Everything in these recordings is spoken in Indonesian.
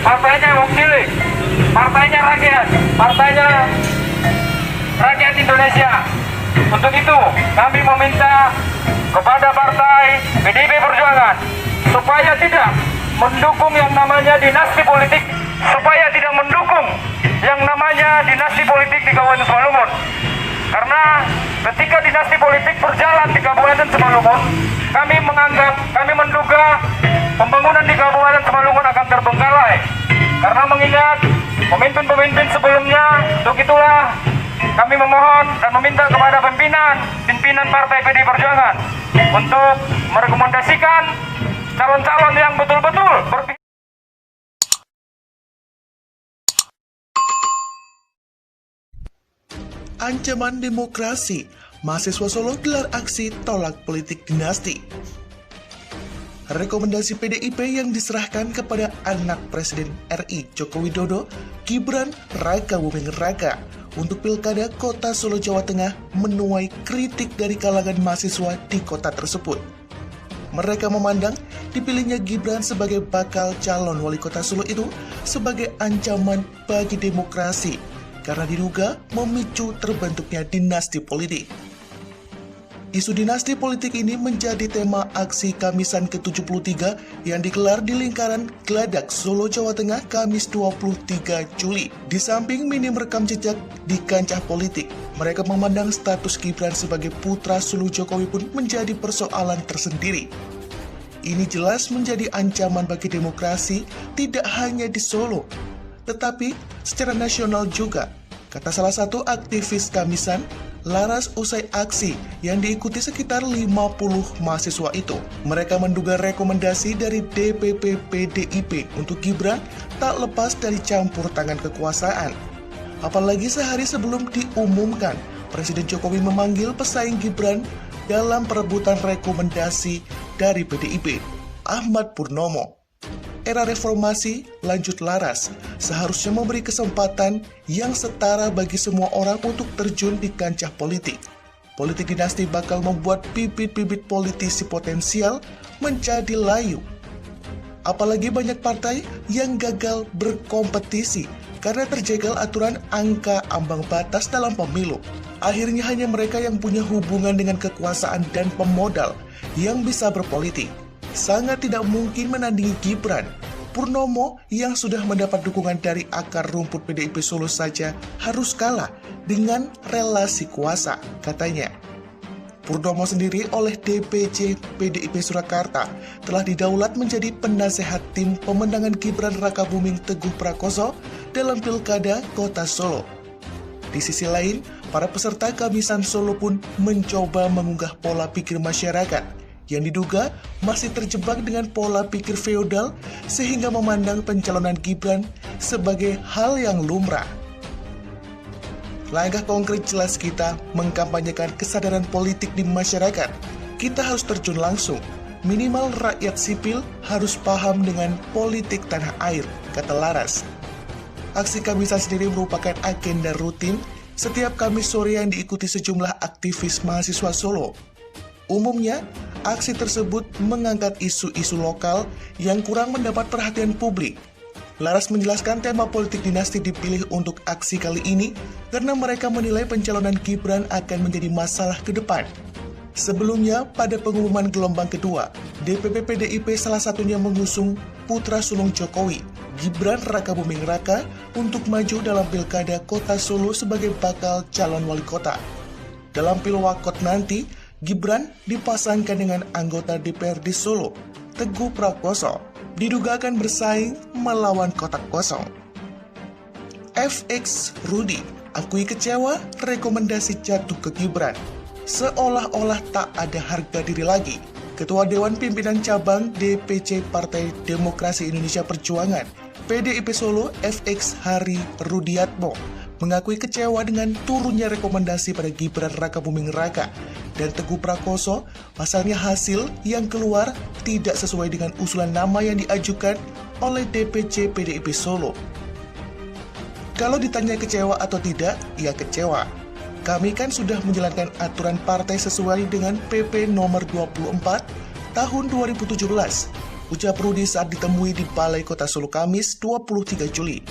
partainya wong cilik, partainya rakyat Indonesia. Untuk itu kami meminta kepada partai PDIP Perjuangan supaya tidak mendukung yang namanya dinasti politik, di Kabupaten Simalungun. Karena ketika dinasti politik berjalan di Kabupaten Simalungun, kami menduga pembangunan di Kabupaten Simalungun akan terbengkalai. Karena mengingat pemimpin-pemimpin sebelumnya, untuk itulah kami memohon dan meminta kepada pimpinan Partai PDI Perjuangan untuk merekomendasikan calon-calon yang betul-betul berpihak. Ancaman demokrasi, mahasiswa Solo gelar aksi tolak politik dinasti. Rekomendasi PDIP yang diserahkan kepada anak Presiden RI Joko Widodo, Gibran Raka Buming Raka, untuk Pilkada Kota Solo, Jawa Tengah menuai kritik dari kalangan mahasiswa di kota tersebut. Mereka memandang dipilihnya Gibran sebagai bakal calon wali kota Solo itu sebagai ancaman bagi demokrasi, karena diduga memicu terbentuknya dinasti politik. Isu dinasti politik ini menjadi tema aksi Kamisan ke-73 yang digelar di lingkaran Gladak, Solo, Jawa Tengah, Kamis 23 Juli. Di samping minim rekam jejak di kancah politik, mereka memandang status Gibran sebagai putra sulung Jokowi pun menjadi persoalan tersendiri. Ini jelas menjadi ancaman bagi demokrasi tidak hanya di Solo, tetapi secara nasional juga, kata salah satu aktivis Kamisan, Laras, usai aksi yang diikuti sekitar 50 mahasiswa itu. Mereka menduga rekomendasi dari DPP PDIP untuk Gibran tak lepas dari campur tangan kekuasaan. Apalagi sehari sebelum diumumkan, Presiden Jokowi memanggil pesaing Gibran dalam perebutan rekomendasi dari PDIP, Ahmad Purnomo. Era reformasi, lanjut Laras, seharusnya memberi kesempatan yang setara bagi semua orang untuk terjun di kancah politik. Politik dinasti bakal membuat bibit-bibit politisi potensial menjadi layu. Apalagi banyak partai yang gagal berkompetisi karena terjegal aturan angka ambang batas dalam pemilu. Akhirnya hanya mereka yang punya hubungan dengan kekuasaan dan pemodal yang bisa berpolitik. Sangat tidak mungkin menandingi Gibran. Purnomo yang sudah mendapat dukungan dari akar rumput PDIP Solo saja harus kalah dengan relasi kuasa, katanya. Purnomo sendiri oleh DPC PDIP Surakarta telah didaulat menjadi penasehat tim pemenangan Gibran Raka Buming Teguh Prakoso dalam Pilkada Kota Solo. Di sisi lain, para peserta Kamisan Solo pun mencoba mengunggah pola pikir masyarakat yang diduga masih terjebak dengan pola pikir feodal sehingga memandang pencalonan Gibran sebagai hal yang lumrah. Langkah konkret jelas kita mengkampanyekan kesadaran politik di masyarakat. Kita harus terjun langsung. Minimal rakyat sipil harus paham dengan politik tanah air, kata Laras. Aksi Kamisan sendiri merupakan agenda rutin setiap Kamis sore yang diikuti sejumlah aktivis mahasiswa Solo. Umumnya, aksi tersebut mengangkat isu-isu lokal yang kurang mendapat perhatian publik. Laras menjelaskan tema politik dinasti dipilih untuk aksi kali ini karena mereka menilai pencalonan Gibran akan menjadi masalah ke depan. Sebelumnya, pada pengumuman gelombang kedua, DPP PDIP salah satunya mengusung putra sulung Jokowi, Gibran Raka Buming Raka, untuk maju dalam Pilkada Kota Solo sebagai bakal calon wali kota. Dalam Pilwakot nanti, Gibran dipasangkan dengan anggota DPRD Solo, Teguh Prakoso, diduga akan bersaing melawan kotak kosong. FX Rudi akui kecewa rekomendasi jatuh ke Gibran, seolah-olah tak ada harga diri lagi. Ketua Dewan Pimpinan Cabang DPC Partai Demokrasi Indonesia Perjuangan, PDIP Solo, FX Hari Rudiatmo, mengakui kecewa dengan turunnya rekomendasi pada Gibran Raka Buming Raka dan Teguh Prakoso. Pasalnya hasil yang keluar tidak sesuai dengan usulan nama yang diajukan oleh DPC PDIP Solo. Kalau ditanya kecewa atau tidak, ya kecewa. Kami kan sudah menjalankan aturan partai sesuai dengan PP nomor 24 tahun 2017. ucap Rudi saat ditemui di Balai Kota Solo Kamis 23 Juli.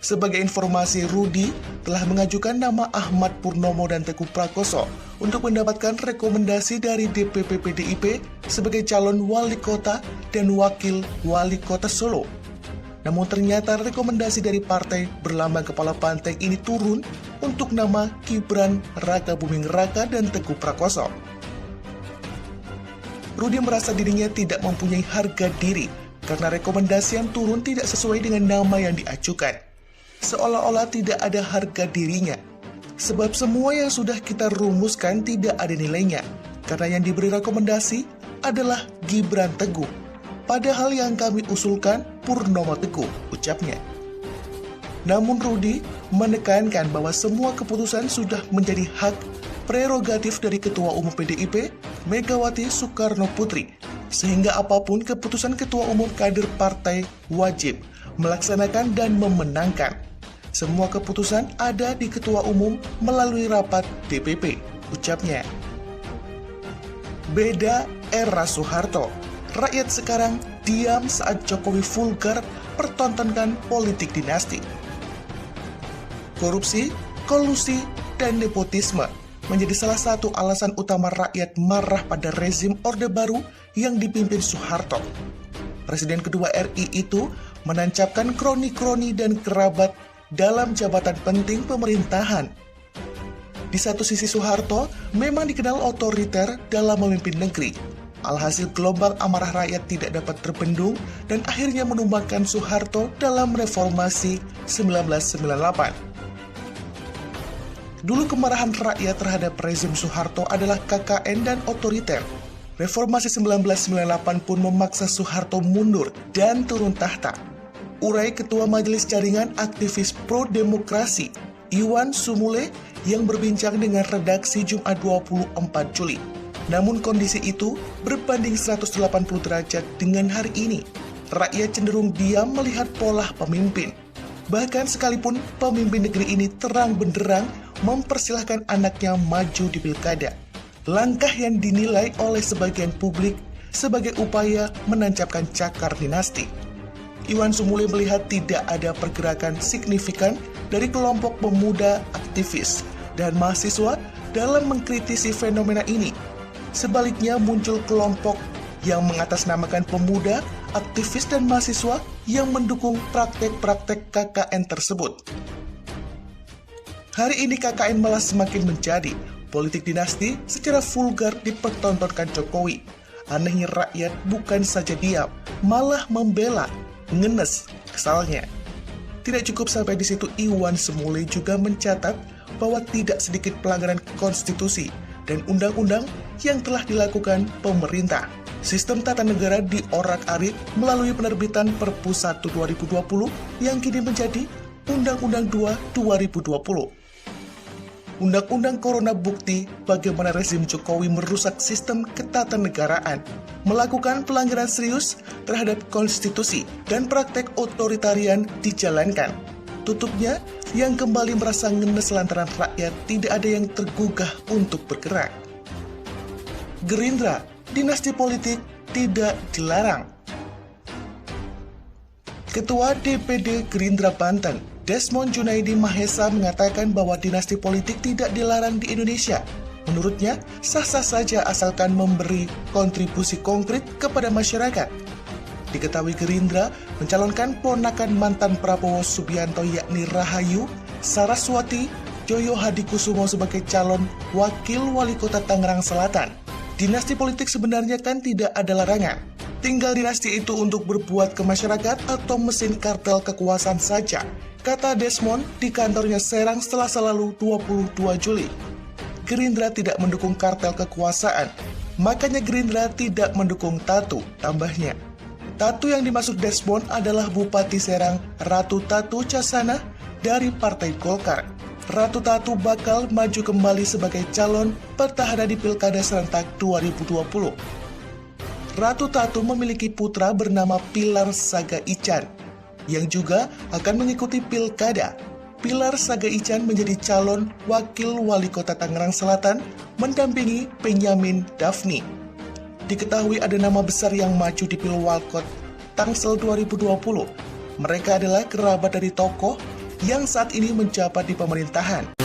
Sebagai informasi, Rudi telah mengajukan nama Ahmad Purnomo dan Teguh Prakoso untuk mendapatkan rekomendasi dari DPP PDIP sebagai calon wali kota dan wakil wali kota Solo. Namun ternyata rekomendasi dari partai berlambang kepala banteng ini turun untuk nama Gibran Raka Buming Raka dan Teguh Prakoso. Rudi merasa dirinya tidak mempunyai harga diri karena rekomendasi yang turun tidak sesuai dengan nama yang diajukan. Seolah-olah tidak ada harga dirinya. Sebab semua yang sudah kita rumuskan tidak ada nilainya, karena yang diberi rekomendasi adalah Gibran Teguh. Padahal yang kami usulkan Purnomo Teguh, ucapnya. Namun Rudi menekankan bahwa semua keputusan sudah menjadi hak prerogatif dari Ketua Umum PDIP, Megawati Soekarno Putri, sehingga apapun keputusan Ketua Umum kader partai wajib melaksanakan dan memenangkan. Semua keputusan ada di Ketua Umum melalui rapat DPP, ucapnya. Beda era Soeharto, rakyat sekarang diam saat Jokowi vulgar pertontonkan politik dinasti. Korupsi, kolusi, dan nepotisme menjadi salah satu alasan utama rakyat marah pada rezim Orde Baru yang dipimpin Soeharto. Presiden kedua RI itu menancapkan kroni-kroni dan kerabat dalam jabatan penting pemerintahan. Di satu sisi Soeharto memang dikenal otoriter dalam memimpin negeri. Alhasil gelombang amarah rakyat tidak dapat terbendung dan akhirnya menumbangkan Soeharto dalam reformasi 1998. Dulu kemarahan rakyat terhadap rezim Soeharto adalah KKN dan otoriter. Reformasi 1998 pun memaksa Soeharto mundur dan turun tahta. Urai Ketua Majelis Jaringan Aktivis Pro-Demokrasi, Iwan Sumule, yang berbincang dengan redaksi Jumat 24 Juli. Namun kondisi itu berbanding 180 derajat dengan hari ini. Rakyat cenderung diam melihat pola pemimpin. Bahkan sekalipun pemimpin negeri ini terang benderang mempersilahkan anaknya maju di pilkada. Langkah yang dinilai oleh sebagian publik sebagai upaya menancapkan cakar dinasti. Iwan Sumule melihat tidak ada pergerakan signifikan dari kelompok pemuda aktivis dan mahasiswa dalam mengkritisi fenomena ini. Sebaliknya muncul kelompok yang mengatasnamakan pemuda, aktivis, dan mahasiswa yang mendukung praktek-praktek KKN tersebut. Hari ini KKN malah semakin menjadi politik dinasti secara vulgar dipertontonkan Jokowi. Anehnya rakyat bukan saja diam, malah membela, ngenes, kesalnya. Tidak cukup sampai di situ, Iwan Sumule juga mencatat bahwa tidak sedikit pelanggaran konstitusi dan undang-undang yang telah dilakukan pemerintah. Sistem tata negara diorak-arik melalui penerbitan Perpu 1 2020 yang kini menjadi Undang-Undang 2 2020. Undang-Undang Corona bukti bagaimana rezim Jokowi merusak sistem ketatanegaraan, melakukan pelanggaran serius terhadap konstitusi, dan praktek otoritarian dijalankan. Tutupnya, yang kembali merasa ngenes lantaran rakyat tidak ada yang tergugah untuk bergerak. Gerindra, dinasti politik tidak dilarang. Ketua DPD Gerindra Banten, Desmond Junaidi Mahesa, mengatakan bahwa dinasti politik tidak dilarang di Indonesia. Menurutnya, sah-sah saja asalkan memberi kontribusi konkret kepada masyarakat. Diketahui Gerindra mencalonkan ponakan mantan Prabowo Subianto yakni Rahayu Saraswati Joyo Hadikusumo sebagai calon wakil wali kota Tangerang Selatan. Dinasti politik sebenarnya kan tidak ada larangan. Tinggal dinasti itu untuk berbuat ke masyarakat atau mesin kartel kekuasaan saja, kata Desmond di kantornya Serang Selasa lalu 22 Juli. Gerindra tidak mendukung kartel kekuasaan, makanya Gerindra tidak mendukung Tatu, tambahnya. Tatu yang dimaksud Desmond adalah Bupati Serang Ratu Tatu Casana dari Partai Golkar. Ratu Tatu bakal maju kembali sebagai calon petahana di Pilkada serentak 2020. Ratu Tatu memiliki putra bernama Pilar Saga Ican, yang juga akan mengikuti pilkada. Pilar Saga Ican menjadi calon wakil wali kota Tangerang Selatan, mendampingi Benyamin Daphni. diketahui ada nama besar yang maju di Pilwalkot Tangsel 2020. Mereka adalah kerabat dari tokoh yang saat ini menjabat di pemerintahan.